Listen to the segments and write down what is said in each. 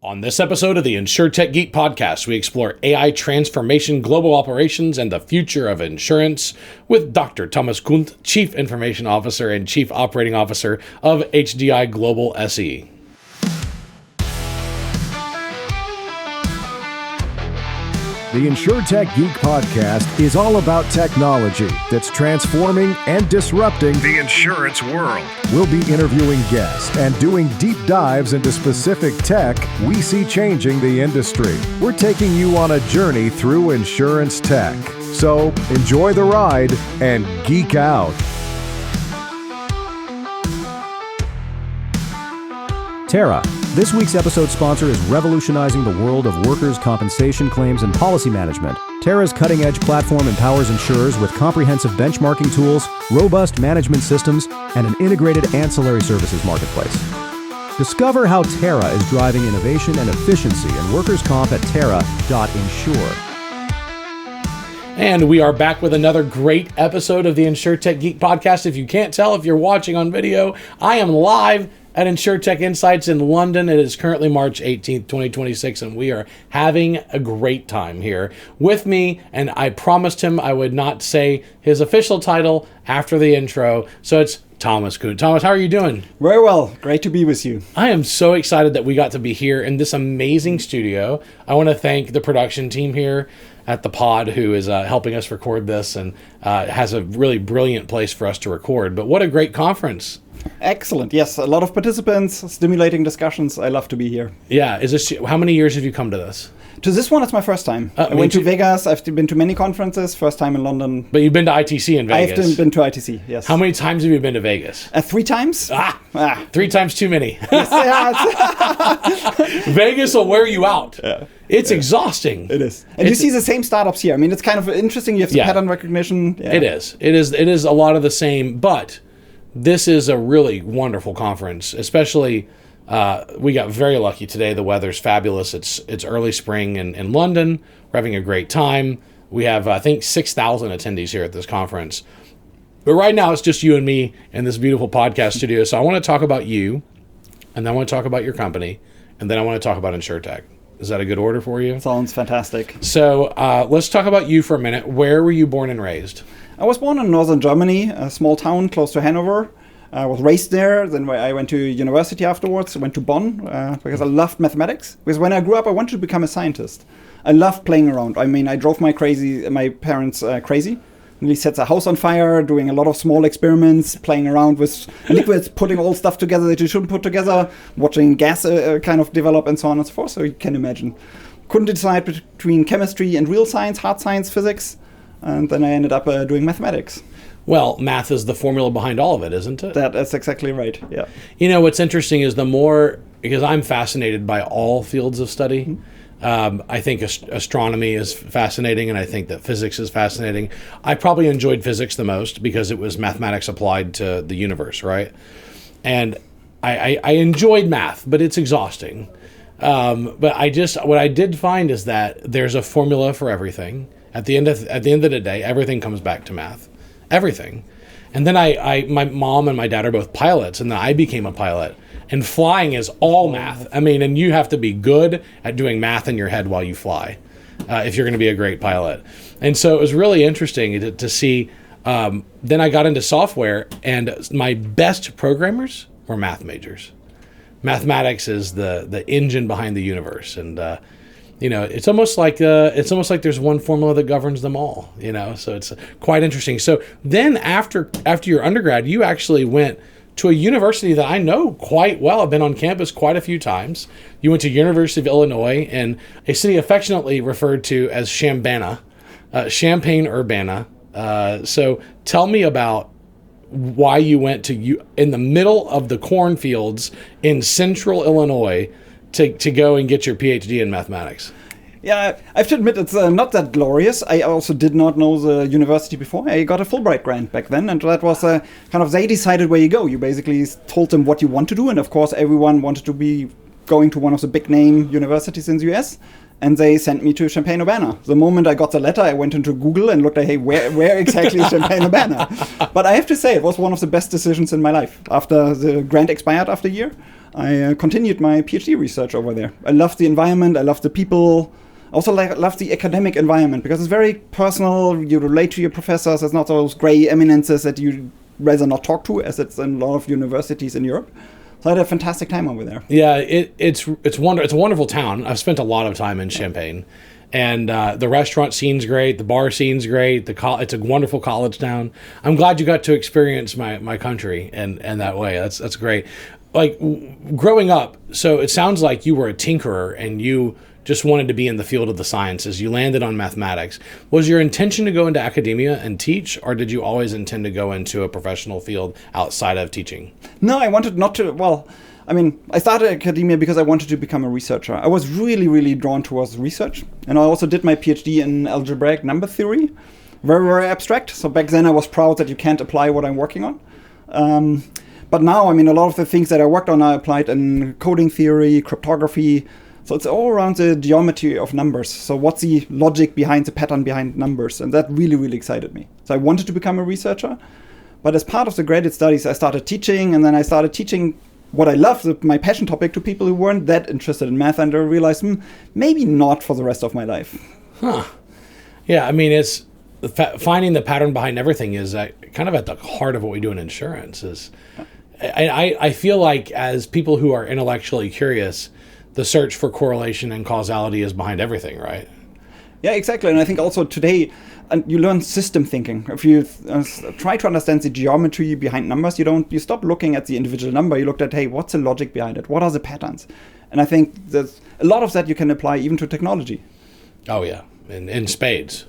On this episode of the Insurtech Geek podcast, we explore AI transformation, global operations, and the future of insurance with Dr. Thomas Kuhnt, Chief Information Officer and Chief Operating Officer of HDI Global SE. The Insurtech Geek podcast is all about technology that's transforming and disrupting the insurance world. We'll be interviewing guests and doing deep dives into specific tech we see changing the industry. We're taking you on a journey through insurance tech. So enjoy the ride and geek out. Terra. This week's episode sponsor is revolutionizing the world of workers' compensation claims and policy management. Terra's cutting-edge platform empowers insurers with comprehensive benchmarking tools, robust management systems, and an integrated ancillary services marketplace. Discover how Terra is driving innovation and efficiency in workers' comp at terra.insure. And we are back with another great episode of the Insurtech Geek podcast. If you can't tell, if you're watching on video, I am live at Insurtech Insights in London. It is currently March 18th, 2026, and we are having a great time here. With me, and I promised him I would not say his official title after the intro, so it's Thomas Kuhnt. Thomas, how are you doing? Very well. Great to be with you. I am so excited that we got to be here in this amazing studio. I want to thank the production team here at the pod who is helping us record this and has a really brilliant place for us to record. But what a great conference. Excellent. Yes, a lot of participants, stimulating discussions. I love to be here. Yeah. How many years have you come to this? To this one, it's my first time. I went to Vegas. I've been to many conferences. First time in London. But you've been to ITC in Vegas. I've been to ITC, yes. How many times have you been to Vegas? 3 times. 3 times too many. Yes, Vegas will wear you out. Yeah. It's exhausting. It is. And you see the same startups here. I mean, it's kind of interesting. You have the pattern recognition. Yeah. It is. It is a lot of the same, but this is a really wonderful conference, especially we got very lucky today. The weather's fabulous. It's early spring in London. We're having a great time. We have, I think, 6,000 attendees here at this conference. But right now, it's just you and me in this beautiful podcast studio. So I want to talk about you, and then I want to talk about your company, and then I want to talk about Insurtech. Is that a good order for you? Sounds fantastic. So let's talk about you for a minute. Where were you born and raised? I was born in northern Germany, a small town close to Hanover. I was raised there. Then I went to university afterwards. I went to Bonn because I loved mathematics. Because when I grew up, I wanted to become a scientist. I loved playing around. I mean, I drove my parents crazy. Nearly set the house on fire, doing a lot of small experiments, playing around with liquids, putting all stuff together that you shouldn't put together, watching gas kind of develop and so on and so forth. So you can imagine. Couldn't decide between chemistry and real science, hard science, physics. And then I ended up doing mathematics. Well, math is the formula behind all of it, isn't it? That's exactly right, yeah. You know, what's interesting is because I'm fascinated by all fields of study. Mm-hmm. I think astronomy is fascinating, and I think that physics is fascinating. I probably enjoyed physics the most because it was mathematics applied to the universe, right? And I enjoyed math, but it's exhausting. But what I did find is that there's a formula for everything. At the end of the day, everything comes back to math. Everything. And then my mom and my dad are both pilots, and then I became a pilot. And flying is all math. I mean, and you have to be good at doing math in your head while you fly if you're going to be a great pilot. And so it was really interesting to see. Then I got into software, and my best programmers were math majors. Mathematics is the engine behind the universe, and it's almost like there's one formula that governs them all. So it's quite interesting. So then after your undergrad, you actually went to a university that I know quite well. I've been on campus quite a few times. You went to University of Illinois in a city affectionately referred to as Champaign, Urbana. So tell me about why you went in the middle of the cornfields in central Illinois to go and get your PhD in mathematics. Yeah, I have to admit it's not that glorious. I also did not know the university before. I got a Fulbright grant back then, and that was kind of, they decided where you go. You basically told them what you want to do, and of course everyone wanted to be going to one of the big name universities in the US. and they sent me to Champaign-Urbana. The moment I got the letter, I went into Google and looked at, hey, where exactly is Champaign-Urbana? But I have to say, it was one of the best decisions in my life. After the grant expired after a year, I continued my PhD research over there. I loved the environment, I loved the people. I also love the academic environment because it's very personal. You relate to your professors. It's not those gray eminences that you rather not talk to, as it's in a lot of universities in Europe. So I had a fantastic time over there. Yeah, it's a wonderful town. I've spent a lot of time in Champaign, and the restaurant scene's great, the bar scene's great. It's a wonderful college town. I'm glad you got to experience my country and that way. That's great. Like growing up, so it sounds like you were a tinkerer and you just wanted to be in the field of the sciences. You landed on mathematics. Was your intention to go into academia and teach, or did you always intend to go into a professional field outside of teaching? No, I wanted not to. Well, I mean, I started academia because I wanted to become a researcher. I was really, really drawn towards research. And I also did my PhD in algebraic number theory. Very, very abstract. So back then I was proud that you can't apply what I'm working on. But now, I mean, a lot of the things that I worked on, I applied in coding theory, cryptography. So it's all around the geometry of numbers. So what's the logic behind the pattern behind numbers? And that really, really excited me. So I wanted to become a researcher. But as part of the graduate studies, I started teaching. And then I started teaching what I loved, my passion topic, to people who weren't that interested in math. And I realized, maybe not for the rest of my life. Huh. Yeah, I mean, it's finding the pattern behind everything is kind of at the heart of what we do in insurance. I feel like as people who are intellectually curious, the search for correlation and causality is behind everything, right? Yeah, exactly. And I think also today, you learn system thinking. If you try to understand the geometry behind numbers, you stop looking at the individual number. You looked at, hey, what's the logic behind it? What are the patterns? And I think there's a lot of that you can apply even to technology. Oh, yeah. In spades.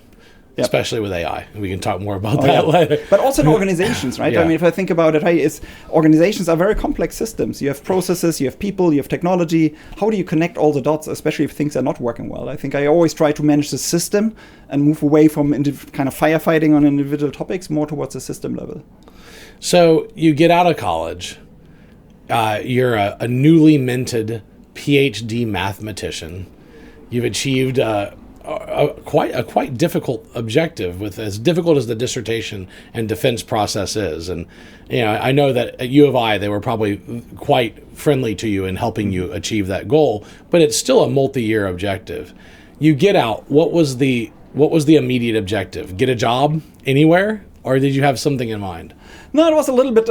Yep. Especially with AI. We can talk more about that later. But also in organizations, right? Yeah. I mean, if I think about it, organizations are very complex systems. You have processes, you have people, you have technology. How do you connect all the dots, especially if things are not working well? I think I always try to manage the system and move away from kind of firefighting on individual topics, more towards the system level. So you get out of college. You're a newly minted PhD mathematician. You've achieved a quite difficult objective, with as difficult as the dissertation and defense process is. And I know that at U of I they were probably quite friendly to you in helping you achieve that goal, but it's still a multi-year objective. You get out. What was the immediate objective? Get a job anywhere, or did you have something in mind? No, it was a little bit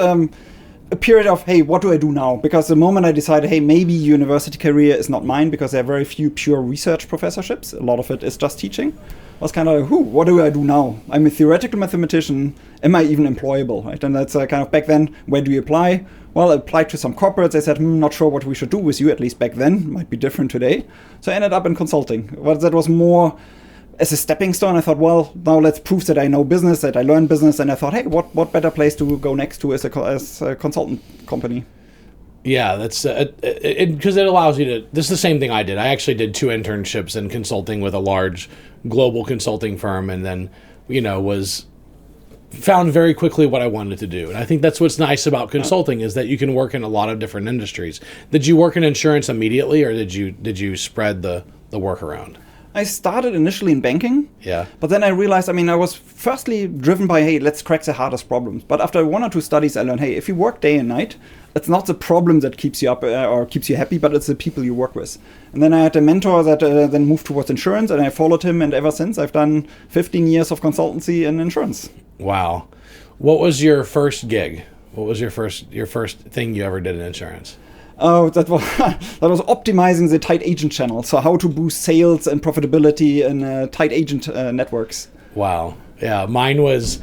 a period of, hey, what do I do now? Because the moment I decided, hey, maybe university career is not mine, because there are very few pure research professorships. A lot of it is just teaching. I was kind of like, what do I do now? I'm a theoretical mathematician. Am I even employable? Right? And that's kind of back then, where do you apply? Well, I applied to some corporates. They said, not sure what we should do with you, at least back then. Might be different today. So I ended up in consulting. But that was more as a stepping stone. I thought, well, now let's prove that I know business, that I learn business. And I thought, hey, what better place to go next to as a consultant company? Yeah, that's because it allows you to. This is the same thing I did. I actually did 2 internships in consulting with a large global consulting firm, and then was found very quickly what I wanted to do. And I think that's what's nice about consulting, is that you can work in a lot of different industries. Did you work in insurance immediately, or did you spread the work around? I started initially in banking. Yeah. But then I realized, I was firstly driven by, hey, let's crack the hardest problems. But after 1 or 2 studies, I learned, hey, if you work day and night, it's not the problem that keeps you up or keeps you happy, but it's the people you work with. And then I had a mentor that then moved towards insurance, and I followed him. And ever since, I've done 15 years of consultancy in insurance. Wow. What was your first gig? What was your first thing you ever did in insurance? Oh, that was optimizing the tight agent channel. So how to boost sales and profitability in tight agent networks. Wow. Yeah, mine was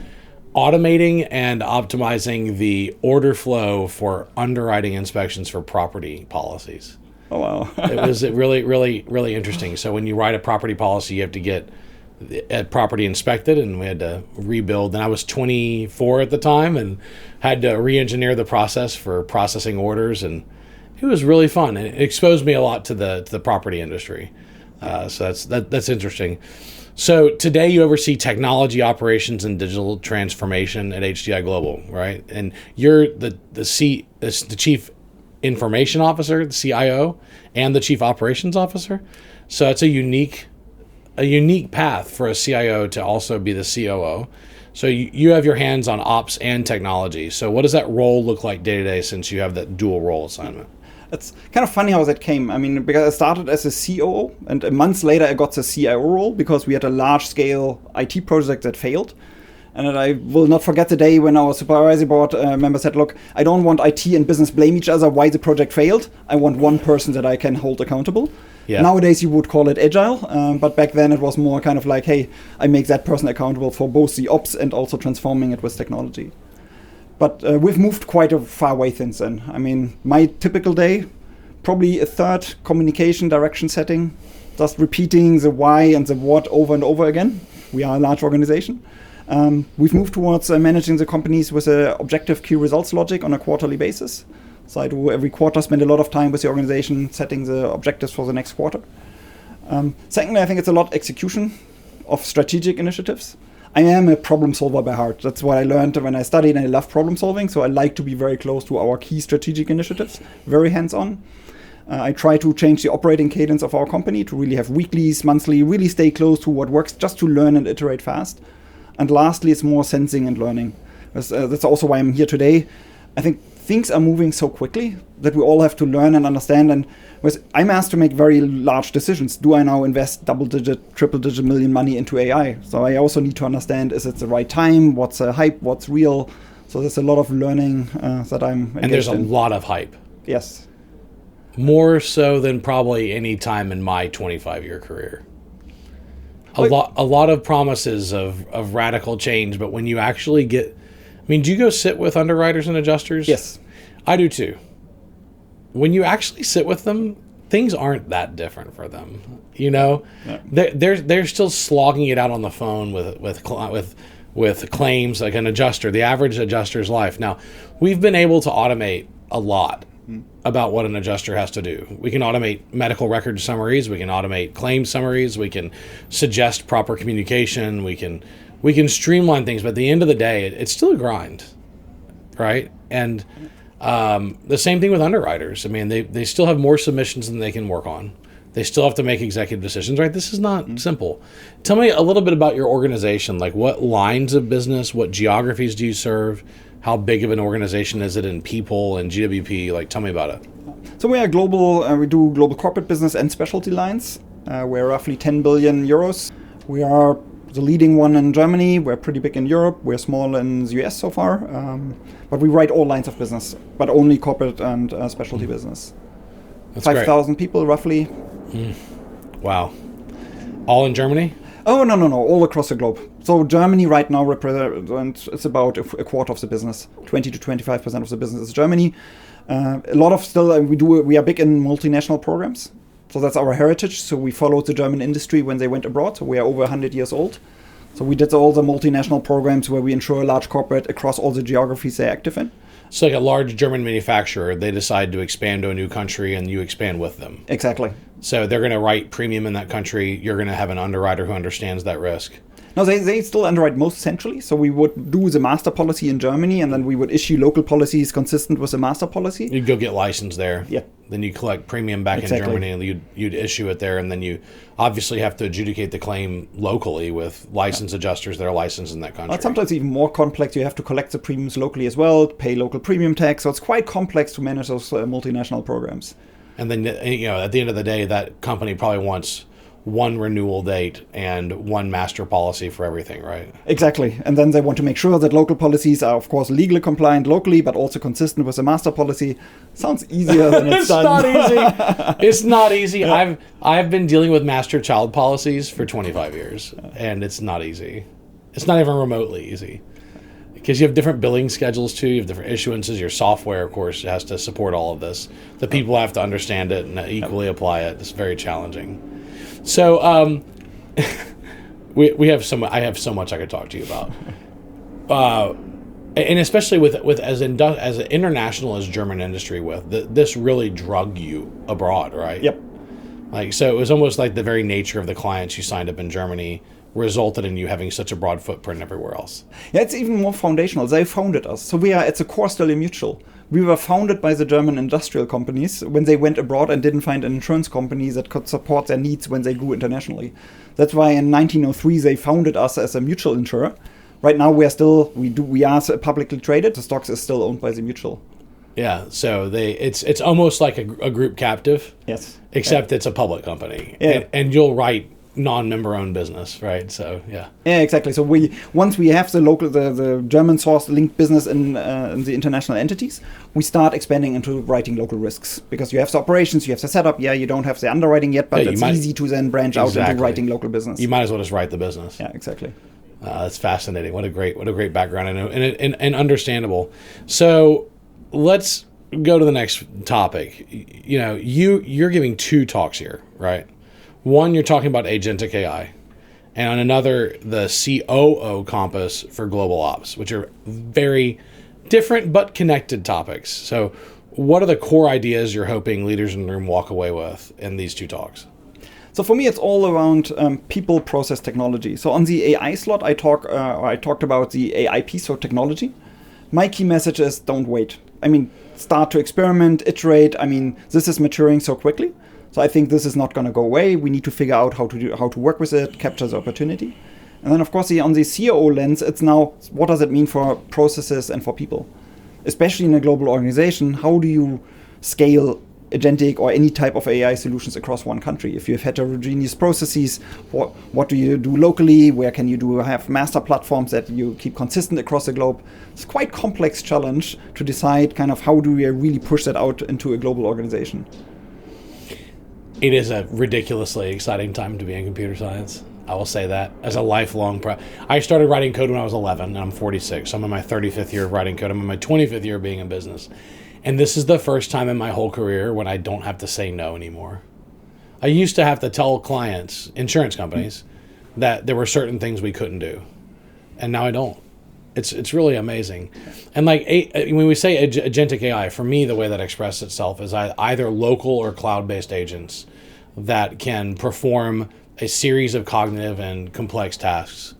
automating and optimizing the order flow for underwriting inspections for property policies. Oh, wow. It was really, really, really interesting. So when you write a property policy, you have to get a property inspected, and we had to rebuild. And I was 24 at the time and had to re-engineer the process for processing orders, and it was really fun. It exposed me a lot to the property industry. So that's interesting. So today you oversee technology operations and digital transformation at HDI Global, right? And you're the chief information officer, the CIO, and the chief operations officer. So it's a unique path for a CIO to also be the COO. So you have your hands on ops and technology. So what does that role look like day to day since you have that dual role assignment? It's kind of funny how that came. I mean, because I started as a COO, and a month later I got the CIO role because we had a large-scale IT project that failed. And I will not forget the day when our supervisory board member said, look, I don't want IT and business blame each other why the project failed. I want one person that I can hold accountable. Yeah. Nowadays you would call it agile, but back then it was more kind of like, hey, I make that person accountable for both the ops and also transforming it with technology. But we've moved quite a far way since then. I mean, my typical day, probably a third communication direction setting, just repeating the why and the what over and over again. We are a large organization. We've moved towards managing the companies with an objective key results logic on a quarterly basis. So I do every quarter spend a lot of time with the organization setting the objectives for the next quarter. Secondly, I think it's a lot execution of strategic initiatives. I am a problem solver by heart. That's what I learned when I studied, and I love problem solving. So I like to be very close to our key strategic initiatives, very hands-on. I try to change the operating cadence of our company to really have weeklies, monthly, really stay close to what works, just to learn and iterate fast. And lastly, it's more sensing and learning. That's also why I'm here today. I think things are moving so quickly that we all have to learn and understand. And I'm asked to make very large decisions. Do I now invest double-digit, triple-digit million money into AI? So I also need to understand, is it the right time? What's a hype? What's real? So there's a lot of learning that I'm engaged in. And there's a lot of hype. Yes. More so than probably any time in my 25-year career. A lot of promises of radical change, but when you actually get... I mean, do you go sit with underwriters and adjusters? Yes. I do too. When you actually sit with them, things aren't that different for them. You know, yeah. They're still slogging it out on the phone with claims like an adjuster, the average adjuster's life. Now, we've been able to automate a lot about what an adjuster has to do. We can automate medical record summaries. We can automate claim summaries. We can suggest proper communication. We can streamline things, but at the end of the day, it's still a grind, right? And the same thing with underwriters. I mean, they still have more submissions than they can work on. They still have to make executive decisions, right? This is not simple. Tell me a little bit about your organization. Like, what lines of business, what geographies do you serve? How big of an organization is it in people and GWP? Like, tell me about it. So we are global. We do global corporate business and specialty lines. We're roughly 10 billion euros. We are the leading one in Germany. We're pretty big in Europe. We're small in the US so far. But we write all lines of business, but only corporate and specialty business. 5,000 people roughly. Wow. All in Germany? Oh, no. All across the globe. So Germany right now represents, it's about a quarter of the business. 20 to 25% of the business is Germany. A lot of still, we are big in multinational programs. So that's our heritage. So we followed the German industry when they went abroad. So we are over 100 years old. So we did all the multinational programs where we insure a large corporate across all the geographies they're active in. So like a large German manufacturer, they decide to expand to a new country and you expand with them. Exactly. So they're going to write premium in that country. You're going to have an underwriter who understands that risk. No, they still underwrite most centrally. So we would do the master policy in Germany, and then we would issue local policies consistent with the master policy. You'd go get licensed there. Yeah. Then you collect premium back in Germany, and you'd issue it there, and then you obviously have to adjudicate the claim locally with licensed adjusters that are licensed in that country. But sometimes even more complex. You have to collect the premiums locally as well, pay local premium tax. So it's quite complex to manage those multinational programs. And then, at the end of the day, that company probably wants one renewal date and one master policy for everything, right? Exactly. And then they want to make sure that local policies are, of course, legally compliant locally, but also consistent with the master policy. Sounds easier than it's done. Not easy. It's not easy. Yeah. I've been dealing with master child policies for 25 years, and it's not easy. It's not even remotely easy. Because you have different billing schedules too, you have different issuances. Your software, of course, has to support all of this. The people have to understand it and equally apply it. It's very challenging. So, I have so much I could talk to you about, and especially with as international as German industry this really drug you abroad, right? Yep. Like, so it was almost like the very nature of the clients you signed up in Germany resulted in you having such a broad footprint everywhere else? Yeah, it's even more foundational. They founded us. So we are, at the core, still a mutual. We were founded by the German industrial companies when they went abroad and didn't find an insurance company that could support their needs when they grew internationally. That's why in 1903 they founded us as a mutual insurer. Right now we are publicly traded. The stocks is still owned by the mutual. Yeah, so it's almost like a group captive. Yes. Except it's a public company. Yeah. And you'll write non-member owned business, right? So yeah. Yeah, exactly. So once we have the German source linked business in the international entities, we start expanding into writing local risks, because you have the operations, you have the setup. Yeah, you don't have the underwriting yet, but it's easy to then branch out into writing local business. You might as well just write the business. Yeah, exactly. That's fascinating. What a great background, and understandable. So let's go to the next topic. You know, you're giving 2 talks here, right? One, you're talking about agentic AI, and on another, the COO Compass for Global Ops, which are very different but connected topics. So what are the core ideas you're hoping leaders in the room walk away with in these 2 talks? So for me, it's all around people, process, technology. So on the AI slot, I talked about the AI piece of technology. My key message is don't wait. I mean, start to experiment, iterate. I mean, this is maturing so quickly. So I think this is not going to go away. We need to figure out how to work with it, capture the opportunity. And then, of course, on the COO lens, it's now, what does it mean for processes and for people? Especially in a global organization, how do you scale agentic or any type of AI solutions across one country? If you have heterogeneous processes, what do you do locally? Where can you have master platforms that you keep consistent across the globe? It's quite complex challenge to decide kind of how do we really push that out into a global organization. It is a ridiculously exciting time to be in computer science. I will say that as a lifelong I started writing code when I was 11, and I'm 46. So I'm in my 35th year of writing code. I'm in my 25th year of being in business. And this is the first time in my whole career when I don't have to say no anymore. I used to have to tell clients, insurance companies, that there were certain things we couldn't do. And now I don't. It's really amazing. And like when we say agentic AI, for me, the way that expresses itself is either local or cloud-based agents that can perform a series of cognitive and complex tasks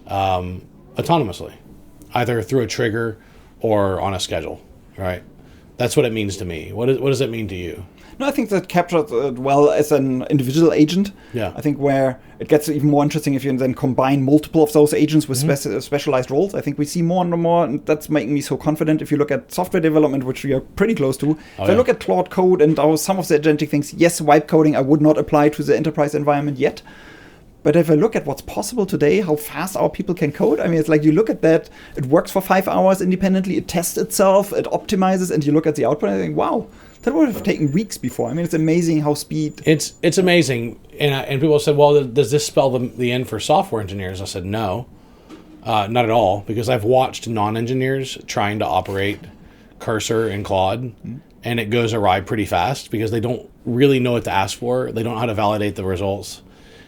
autonomously, either through a trigger or on a schedule, right? That's what it means to me. What does it mean to you? No, I think that captures it well as an individual agent. Yeah. I think where it gets even more interesting if you then combine multiple of those agents with specialized roles. I think we see more and more, and that's making me so confident. If you look at software development, which we are pretty close to, I look at Claude Code and some of the agentic things, yes, wipe coding I would not apply to the enterprise environment yet. But if I look at what's possible today, how fast our people can code, I mean, it's like you look at that, it works for 5 hours independently, it tests itself, it optimizes, and you look at the output and you think, wow, that would have taken weeks before. I mean, it's amazing how speed... It's amazing. And people said, well, does this spell the end for software engineers? I said, no, not at all, because I've watched non-engineers trying to operate Cursor in Claude, and it goes awry pretty fast because they don't really know what to ask for. They don't know how to validate the results.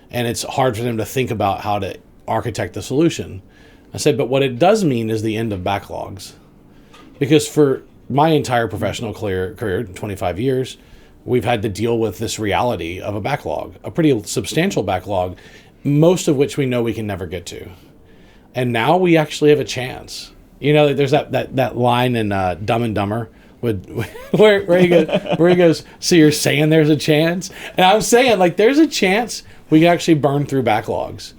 And it's hard for them to think about how to architect the solution. I said, but what it does mean is the end of backlogs. Because for my entire professional career, 25 years, we've had to deal with this reality of a backlog, a pretty substantial backlog, most of which we know we can never get to. And now we actually have a chance. You know, there's that line in Dumb and Dumber where he goes, so you're saying there's a chance? And I'm saying, like, there's a chance we can actually burn through backlogs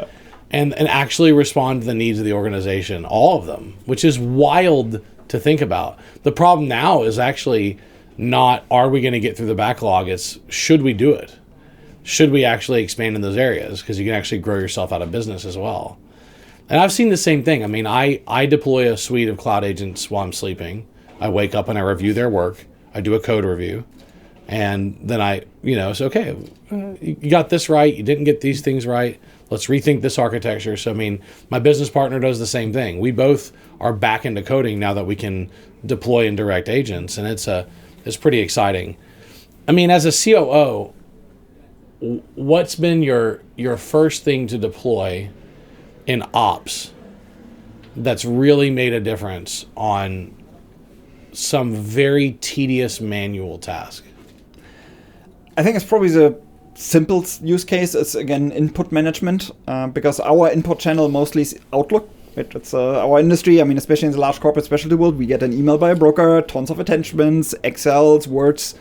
and actually respond to the needs of the organization, all of them, which is wild to think about. The problem now is actually not, are we going to get through the backlog? It's, should we do it? Should we actually expand in those areas? Because you can actually grow yourself out of business as well. And I've seen the same thing. I mean, I deploy a suite of cloud agents while I'm sleeping. I wake up and I review their work. I do a code review. And then it's okay, you got this right. You didn't get these things right. Let's rethink this architecture. So, I mean, my business partner does the same thing. We both are back into coding now that we can deploy and direct agents. And it's pretty exciting. I mean, as a COO, what's been your first thing to deploy in ops that's really made a difference on some very tedious manual task? I think it's probably the simple use case is, again, input management, because our input channel mostly is Outlook. It's our industry. I mean, especially in the large corporate specialty world, we get an email by a broker, tons of attachments, Excels, Words.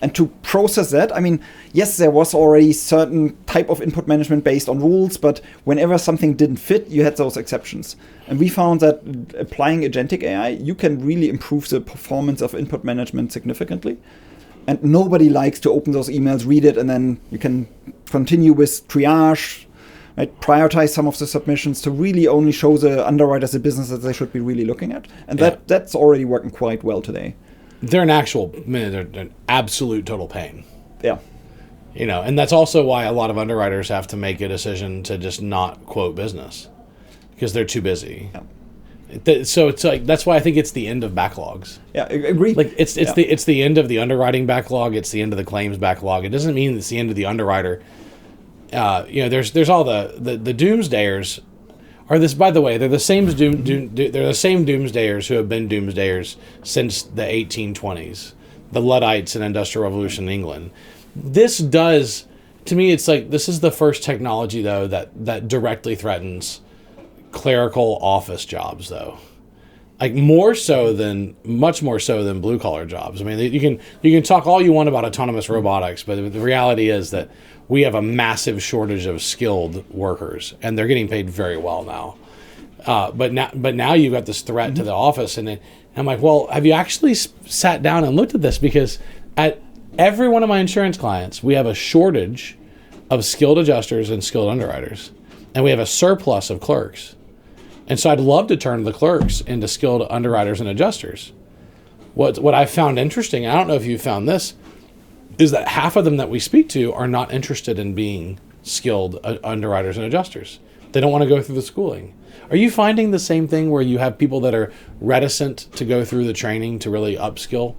And to process that, I mean, yes, there was already certain type of input management based on rules, but whenever something didn't fit, you had those exceptions. And we found that applying agentic AI, you can really improve the performance of input management significantly. And nobody likes to open those emails, read it, and then you can continue with triage, right? Prioritize some of the submissions to really only show the underwriters the business that they should be really looking at. And that's already working quite well today. They're they're an absolute total pain. Yeah. And that's also why a lot of underwriters have to make a decision to just not quote business because they're too busy. Yeah. So it's like, that's why I think it's the end of backlogs. Yeah, agree. Like it's the end of the underwriting backlog. It's the end of the claims backlog. It doesn't mean it's the end of the underwriter. There's all the doomsdayers. By the way, they're the same they're the same doomsdayers who have been doomsdayers since the 1820s, the Luddites and Industrial Revolution in England. To me, it's like this is the first technology though that directly threatens clerical office jobs though, like much more so than blue collar jobs. I mean, you can talk all you want about autonomous robotics, but the reality is that we have a massive shortage of skilled workers, and they're getting paid very well now. But now you've got this threat to the office, and I'm like, well, have you actually sat down and looked at this? Because at every one of my insurance clients, we have a shortage of skilled adjusters and skilled underwriters, and we have a surplus of clerks. And so I'd love to turn the clerks into skilled underwriters and adjusters. What I found interesting, I don't know if you found this, is that half of them that we speak to are not interested in being skilled underwriters and adjusters. They don't want to go through the schooling. Are you finding the same thing where you have people that are reticent to go through the training to really upskill?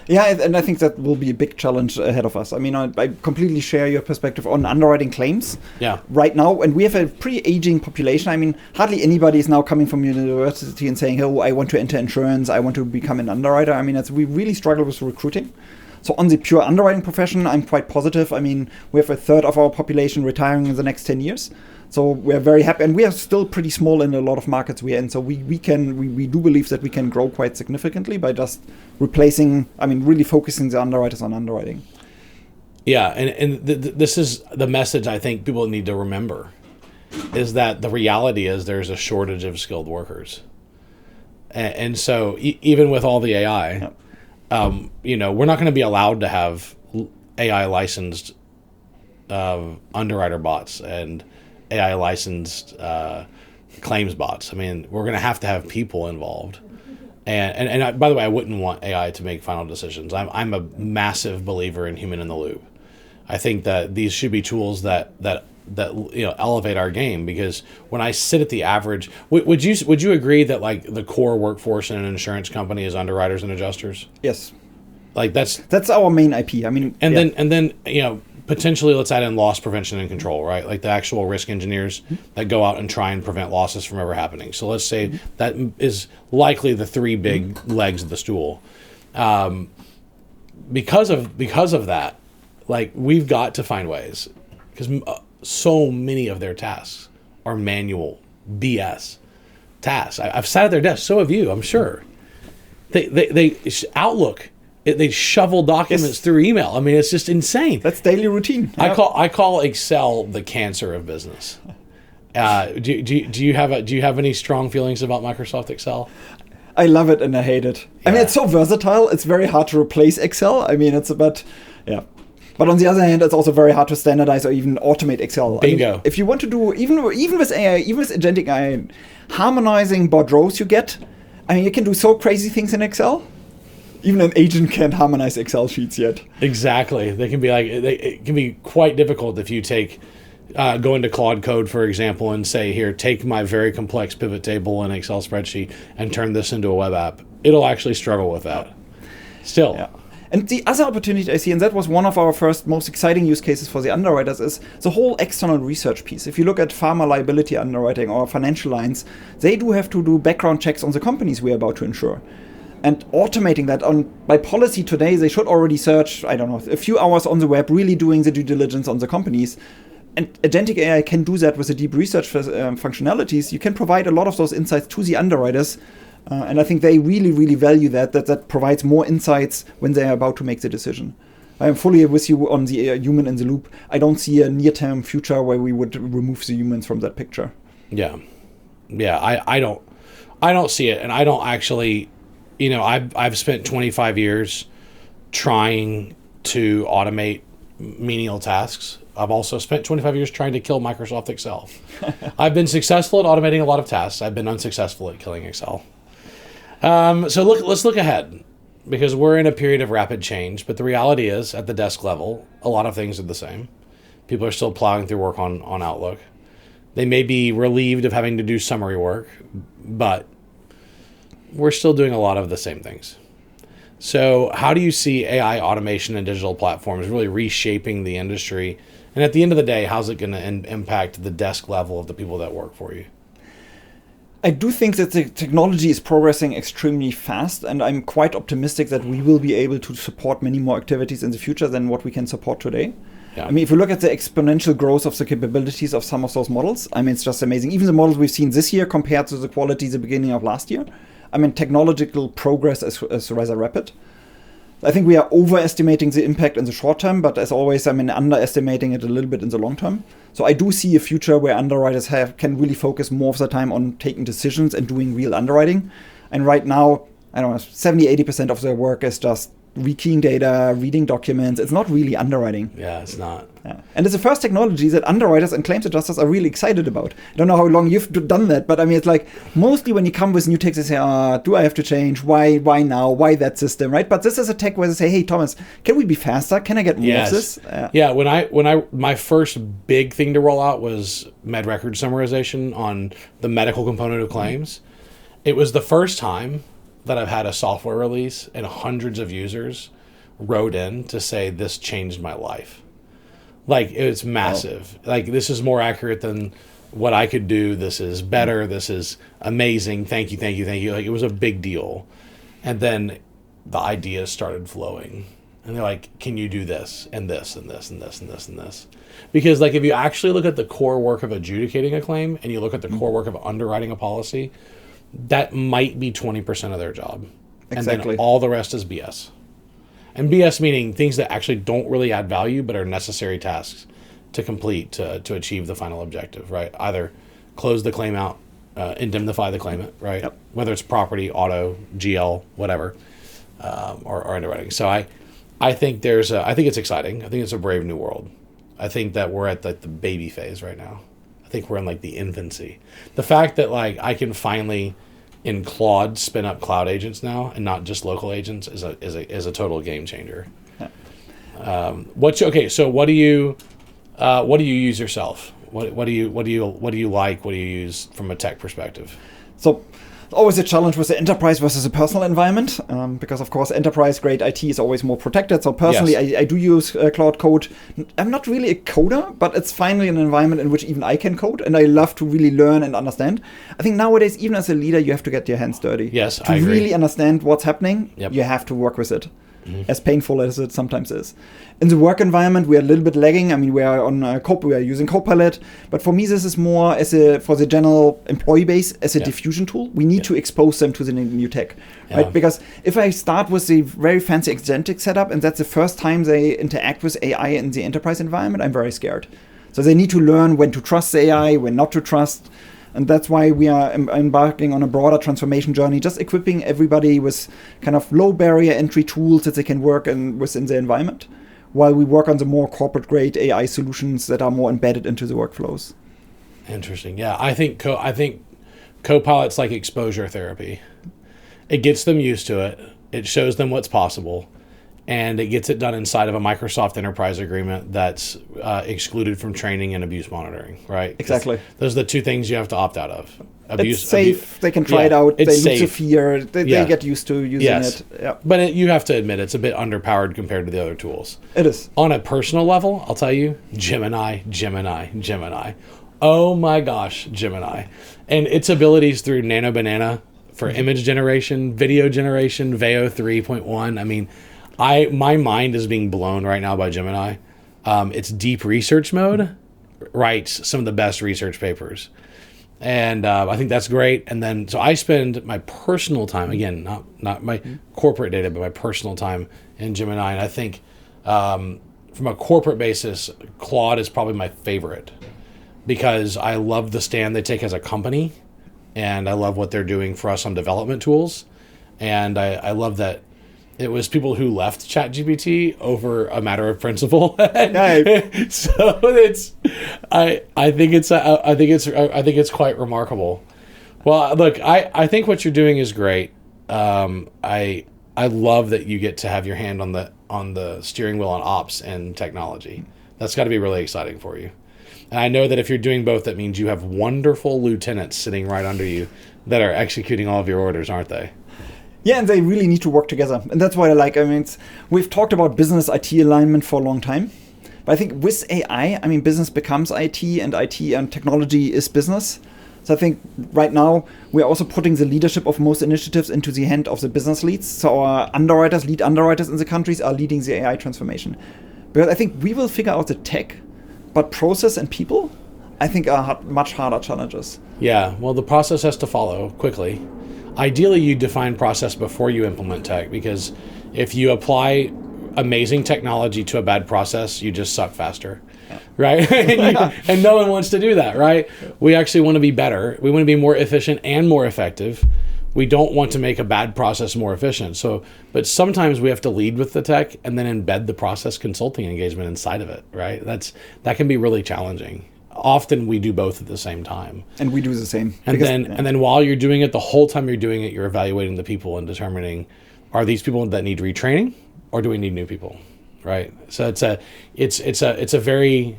Yeah, and I think that will be a big challenge ahead of us. I mean, I completely share your perspective on underwriting claims. Yeah. Right now, and we have a pretty aging population. I mean, hardly anybody is now coming from university and saying, "Oh, I want to enter insurance. I want to become an underwriter." I mean, we really struggle with recruiting. So on the pure underwriting profession, I'm quite positive. I mean, we have a third of our population retiring in the next 10 years. So we're very happy. And we are still pretty small in a lot of markets we're in. So we do believe that we can grow quite significantly by just really focusing the underwriters on underwriting. Yeah, and this is the message I think people need to remember, is that the reality is there's a shortage of skilled workers. And so even with all the AI... Yep. We're not going to be allowed to have AI licensed underwriter bots and AI licensed claims bots. I mean, we're going to have people involved. And by the way, I wouldn't want AI to make final decisions. I'm a massive believer in human in the loop. I think that these should be tools that elevate our game, because when I sit at the average, would you agree that like the core workforce in an insurance company is underwriters and adjusters? Yes. Like that's our main IP. I mean, then potentially let's add in loss prevention and control, right? Like the actual risk engineers that go out and try and prevent losses from ever happening. So let's say that is likely the three big legs of the stool. Because of that, like we've got to find ways, because so many of their tasks are manual BS tasks. I've sat at their desk. So have you, I'm sure. They Outlook. They shovel documents through email. I mean, it's just insane. That's daily routine. Yep. I call Excel the cancer of business. Do you have any strong feelings about Microsoft Excel? I love it and I hate it. Yeah. I mean, it's so versatile. It's very hard to replace Excel. I mean, But on the other hand, it's also very hard to standardize or even automate Excel. Bingo. I mean, if you want to do, even with AI, even with agentic AI, harmonizing bordereaux you get, I mean, you can do so crazy things in Excel. Even an agent can't harmonize Excel sheets yet. Exactly. They can be it can be quite difficult if you go into Claude Code, for example, and say, here, take my very complex pivot table and Excel spreadsheet and turn this into a web app. It'll actually struggle with that. Still. Yeah. And the other opportunity I see, and that was one of our first most exciting use cases for the underwriters, is the whole external research piece. If you look at pharma liability underwriting or financial lines, they do have to do background checks on the companies we're about to insure. And automating that by policy today, they should already search, I don't know, a few hours on the web, really doing the due diligence on the companies. And agentic AI can do that with the deep research functionalities. You can provide a lot of those insights to the underwriters. And I think they really, really value that provides more insights when they are about to make the decision. I am fully with you on the human in the loop. I don't see a near-term future where we would remove the humans from that picture. Yeah. I don't see it. And I don't actually, I've spent 25 years trying to automate menial tasks. I've also spent 25 years trying to kill Microsoft Excel. I've been successful at automating a lot of tasks. I've been unsuccessful at killing Excel. So let's look ahead, because we're in a period of rapid change. But the reality is, at the desk level, a lot of things are the same. People are still plowing through work on Outlook. They may be relieved of having to do summary work, but we're still doing a lot of the same things. So how do you see AI automation and digital platforms really reshaping the industry? And at the end of the day, how's it going to impact the desk level of the people that work for you? I do think that the technology is progressing extremely fast, and I'm quite optimistic that we will be able to support many more activities in the future than what we can support today. Yeah. I mean, if you look at the exponential growth of the capabilities of some of those models, I mean, it's just amazing. Even the models we've seen this year compared to the quality at the beginning of last year, I mean, technological progress is rather rapid. I think we are overestimating the impact in the short term, but as always, I mean, underestimating it a little bit in the long term. So I do see a future where underwriters can really focus more of their time on taking decisions and doing real underwriting. And right now, I don't know, 70-80% of their work is just rekeying data, reading documents. It's not really underwriting. Yeah, it's not. Yeah. And it's the first technology that underwriters and claims adjusters are really excited about. I don't know how long you've done that, but I mean, it's like mostly when you come with new techs, they say, do I have to change? Why now? Why that system, right? But this is a tech where they say, hey, Thomas, can we be faster? Can I get more of this? Yeah, when my first big thing to roll out was med record summarization on the medical component of claims. It was the first time that I've had a software release and hundreds of users wrote in to say this changed my life. Like, it's massive. Like, this is more accurate than what I could do. This is better. This is amazing. Thank you. Like, it was a big deal. And then the ideas started flowing. And they're like, can you do this and this and this and this and this and this? Because, like, if you actually look at the core work of adjudicating a claim and you look at the core work of underwriting a policy, that might be 20% of their job. Exactly. And then all the rest is BS. And BS meaning things that actually don't really add value but are necessary tasks to complete to achieve the final objective, right? Either close the claim out, indemnify the claimant, right? Yep. Whether it's property, auto, GL, whatever, or underwriting. So I think I think it's exciting. I think it's a brave new world. I think that we're at the baby phase right now. I think we're in like the infancy. The fact that like I can finally in Claude spin up cloud agents now and not just local agents is a total game changer. Yeah. So what do you use yourself? What do you like? What do you use from a tech perspective? So always a challenge with the enterprise versus a personal environment, because of course enterprise grade IT is always more protected. So personally, yes. I do use Cloud Code. I'm not really a coder, but it's finally an environment in which even I can code, and I love to really learn and understand. I think nowadays, even as a leader, you have to get your hands dirty. Yes, I agree. To really understand what's happening, yep. You have to work with it. As painful as it sometimes is. In the work environment, we are a little bit lagging. I mean, we are on we are using Copilot, but for me, this is more for the general employee base as a diffusion tool. We need to expose them to the new tech, right? Because if I start with the very fancy agentic setup, and that's the first time they interact with AI in the enterprise environment, I'm very scared. So they need to learn when to trust AI, when not to trust. And that's why we are embarking on a broader transformation journey, just equipping everybody with kind of low barrier entry tools that they can work within the environment, while we work on the more corporate grade AI solutions that are more embedded into the workflows. Interesting. Yeah, I think Copilot's like exposure therapy. It gets them used to it. It shows them what's possible. And it gets it done inside of a Microsoft Enterprise agreement that's excluded from training and abuse monitoring, right? Exactly. Those are the two things you have to opt out of. It's safe. They can try it out. They lose the fear. They get used to using it. Yeah. But you have to admit it's a bit underpowered compared to the other tools. It is. On a personal level, I'll tell you, Gemini. Oh my gosh, Gemini. And its abilities through Nano Banana for image generation, video generation, Veo 3.1. I mean, my mind is being blown right now by Gemini. It's deep research mode, writes some of the best research papers. And I think that's great. And then, so I spend my personal time, again, not my corporate data, but my personal time in Gemini. And I think from a corporate basis, Claude is probably my favorite because I love the stand they take as a company. And I love what they're doing for us on development tools. And I love that it was people who left ChatGPT over a matter of principle. So I think it's quite remarkable. Well, look, I think what you're doing is great. I love that you get to have your hand on the steering wheel on ops and technology. That's got to be really exciting for you. And I know that if you're doing both, that means you have wonderful lieutenants sitting right under you that are executing all of your orders, aren't they? Yeah, and they really need to work together. And that's what I like. I mean, we've talked about business IT alignment for a long time. But I think with AI, business becomes IT and technology is business. So I think right now we're also putting the leadership of most initiatives into the hand of the business leads. So our lead underwriters in the countries are leading the AI transformation. Because I think we will figure out the tech, but process and people, I think, are much harder challenges. Yeah, well, the process has to follow quickly. Ideally, you define process before you implement tech, because if you apply amazing technology to a bad process, you just suck faster, right? And no one wants to do that, right? We actually want to be better. We want to be more efficient and more effective. We don't want to make a bad process more efficient. So, but sometimes we have to lead with the tech and then embed the process consulting engagement inside of it, right? That can be really challenging. Often we do both at the same time. And we do the same. And then while you're doing it, the whole time you're doing it, you're evaluating the people and determining, are these people that need retraining or do we need new people, right? So it's a very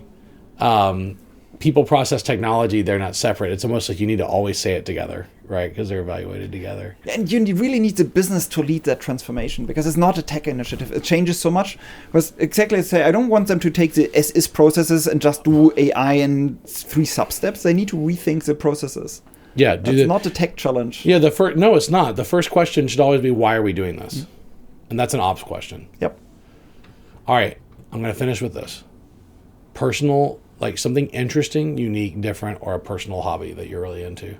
people, process, technology, they're not separate. It's almost like you need to always say it together, right? Because they're evaluated together. And you really need the business to lead that transformation because it's not a tech initiative. It changes so much. Because exactly, I don't want them to take the as-is processes and just do AI in 3 sub-steps. They need to rethink the processes. Yeah. It's not a tech challenge. Yeah, no, it's not. The first question should always be, why are we doing this? And that's an ops question. Yep. All right, I'm going to finish with this. Personal, like something interesting, unique, different, or a personal hobby that you're really into?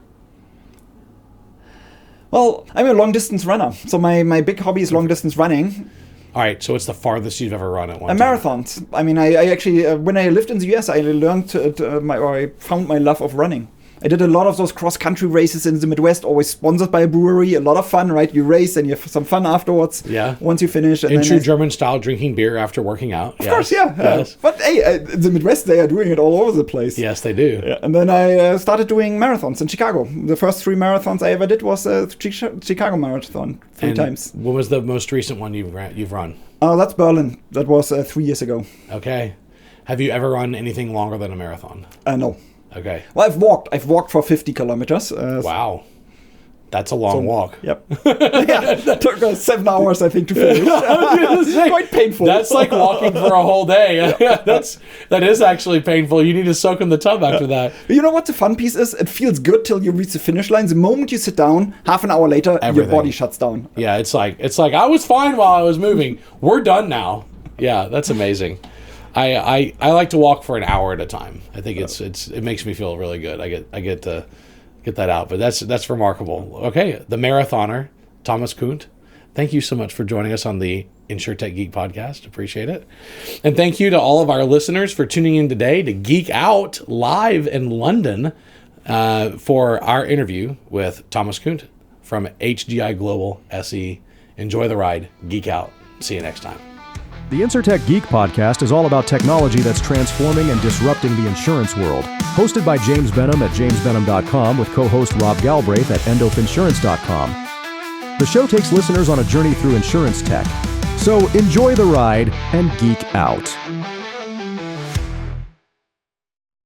Well, I'm a long-distance runner. So my big hobby is long-distance running. All right, so it's the farthest you've ever run at one time? Marathons. I actually, when I lived in the US, I learned I found my love of running. I did a lot of those cross-country races in the Midwest, always sponsored by a brewery. A lot of fun, right? You race and you have some fun afterwards. Yeah. Once you finish. And in true German style, drinking beer after working out. Of course, yeah. Yes. But hey, in the Midwest, they are doing it all over the place. Yes, they do. Yeah. And then I started doing marathons in Chicago. The first 3 marathons I ever did was a Chicago Marathon 3 times. What was the most recent one you've run? That's Berlin. That was 3 years ago. Okay. Have you ever run anything longer than a marathon? No. Okay. Well, I've walked for 50 kilometers. Wow. That's a long walk. Yep. Yeah, that took us 7 hours, I think, to finish. Quite painful. That's like walking for a whole day. That is actually painful. You need to soak in the tub after that. But you know what the fun piece is? It feels good till you reach the finish line. The moment you sit down, half an hour later, your body shuts down. Yeah, it's like I was fine while I was moving. We're done now. Yeah, that's amazing. I like to walk for an hour at a time. I think it makes me feel really good. I get to get that out, but that's remarkable. Okay, the marathoner, Thomas Kuhnt, thank you so much for joining us on the Insurtech Geek podcast. Appreciate it. And thank you to all of our listeners for tuning in today to Geek Out live in London for our interview with Thomas Kuhnt from HDI Global SE. Enjoy the ride. Geek Out. See you next time. The Insurtech Geek podcast is all about technology that's transforming and disrupting the insurance world. Hosted by James Benham at jamesbenham.com with co-host Rob Galbraith at endofinsurance.com. The show takes listeners on a journey through insurance tech. So enjoy the ride and geek out.